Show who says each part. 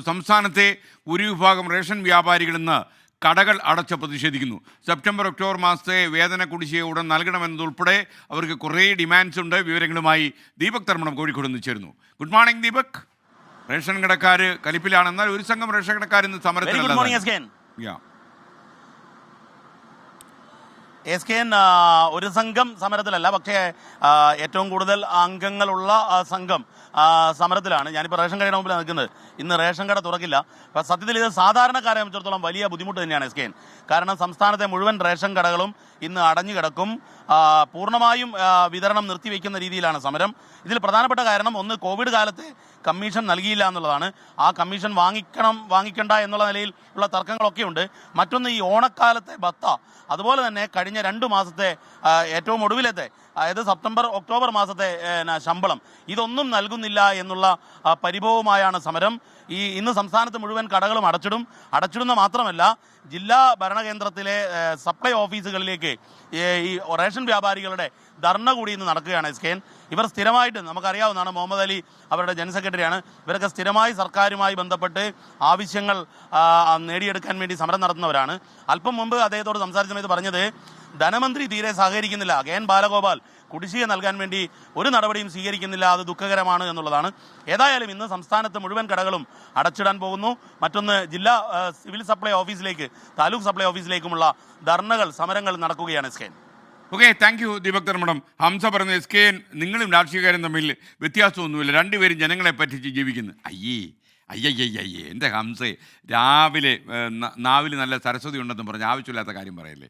Speaker 1: സംസ്ഥാനത്തെ ഒരു വിഭാഗം റേഷൻ വ്യാപാരികൾ ഇന്ന് കടകൾ അടച്ച് പ്രതിഷേധിക്കുന്നു. സെപ്റ്റംബർ ഒക്ടോബർ മാസത്തെ വേതന കുടിശ്ശിക ഉടൻ നൽകണമെന്നതുൾപ്പെടെ അവർക്ക് കുറേ ഡിമാൻഡ്സ് ഉണ്ട്. വിവരങ്ങളുമായി ദീപക് തർമ്മണം കോഴിക്കോട് നിന്ന് ചേരുന്നു. Good morning Deepak. റേഷൻ കടക്കാർ കലിപ്പിലാണ്, എന്നാൽ ഒരു സംഘം റേഷൻ കടക്കാർ ഇന്ന് സമരത്തിലല്ല.
Speaker 2: ഒരു സംഘം സമരത്തിലല്ല, പക്ഷേ ഏറ്റവും കൂടുതൽ അംഗങ്ങളുള്ള സംഘം സമരത്തിലാണ്. ഞാനിപ്പോൾ റേഷൻ കടയുടെ മുമ്പിൽ നിൽക്കുന്നത്. ഇന്ന് റേഷൻ കട തുറക്കില്ല. അപ്പം സത്യത്തിൽ ഇത് സാധാരണക്കാരെ സംബന്ധിച്ചിടത്തോളം വലിയ ബുദ്ധിമുട്ട് തന്നെയാണ് എസ് കെ എൻ. കാരണം സംസ്ഥാനത്തെ മുഴുവൻ റേഷൻ കടകളും ഇന്ന് അടഞ്ഞു കിടക്കും. പൂർണ്ണമായും വിതരണം നിർത്തിവെക്കുന്ന രീതിയിലാണ് സമരം. ഇതിൽ പ്രധാനപ്പെട്ട കാരണം ഒന്ന്, കോവിഡ് കാലത്തെ കമ്മീഷൻ നൽകിയില്ല എന്നുള്ളതാണ്. ആ കമ്മീഷൻ വാങ്ങിക്കണ്ട എന്നുള്ള നിലയിൽ ഉള്ള തർക്കങ്ങളൊക്കെ ഉണ്ട്. മറ്റൊന്ന്, ഈ ഓണക്കാലത്തെ ഭത്ത, അതുപോലെ തന്നെ കഴിഞ്ഞ 2 മാസത്തെ ഏറ്റവും ഒടുവിലത്തെ, അതായത് സെപ്റ്റംബർ ഒക്ടോബർ മാസത്തെ ശമ്പളം, ഇതൊന്നും നൽകുന്നില്ല എന്നുള്ള പരിഭവമായാണ് സമരം. ഇന്ന് സംസ്ഥാനത്ത് മുഴുവൻ കടകളും അടച്ചിടുന്ന മാത്രമല്ല, ജില്ലാ ഭരണകേന്ദ്രത്തിലെ സപ്ലൈ ഓഫീസുകളിലേക്ക് ഈ റേഷൻ വ്യാപാരികളുടെ ധർണ കൂടി ഇന്ന് നടക്കുകയാണ് എസ് കെ എൻ. ഇവർ സ്ഥിരമായിട്ട്, നമുക്കറിയാവുന്നതാണ്, മുഹമ്മദ് അലി അവരുടെ ജനറൽ സെക്രട്ടറിയാണ്. ഇവരൊക്കെ സ്ഥിരമായി സർക്കാരുമായി ബന്ധപ്പെട്ട് ആവശ്യങ്ങൾ നേടിയെടുക്കാൻ വേണ്ടി സമരം നടത്തുന്നവരാണ്. അല്പം മുമ്പ് അദ്ദേഹത്തോട് സംസാരിച്ച സമയത്ത് പറഞ്ഞത്, ധനമന്ത്രി തീരെ സഹകരിക്കുന്നില്ല, കെ എൻ ബാലഗോപാൽ കുടിശ്ശിക നൽകാൻ വേണ്ടി ഒരു നടപടിയും സ്വീകരിക്കുന്നില്ല, അത് ദുഃഖകരമാണ് എന്നുള്ളതാണ്. ഏതായാലും ഇന്ന് സംസ്ഥാനത്ത് മുഴുവൻ കടകളും അടച്ചിടാൻ പോകുന്നു. മറ്റൊന്ന്, ജില്ലാ സിവിൽ സപ്ലൈ ഓഫീസിലേക്ക്, താലൂക്ക് സപ്ലൈ ഓഫീസിലേക്കുമുള്ള ധർണകൾ, സമരങ്ങൾ നടക്കുകയാണ് S K N.
Speaker 1: Okay, thank you Deepak തർമ്മണം. ഹംസ പറഞ്ഞ എസ് കെ എൻ, നിങ്ങളും രാഷ്ട്രീയക്കാരും തമ്മിൽ വ്യത്യാസമൊന്നുമില്ല, രണ്ടുപേരും ജനങ്ങളെ പറ്റിച്ച് ജീവിക്കുന്നു. അയ്യയ്യയ്യയ്യേ, എൻ്റെ ഹംസേ, രാവിലെ നാവിൽ നല്ല സരസ്വതി ഉണ്ടെന്ന് പറഞ്ഞ് ആവശ്യമില്ലാത്ത കാര്യം പറയല്ലേ.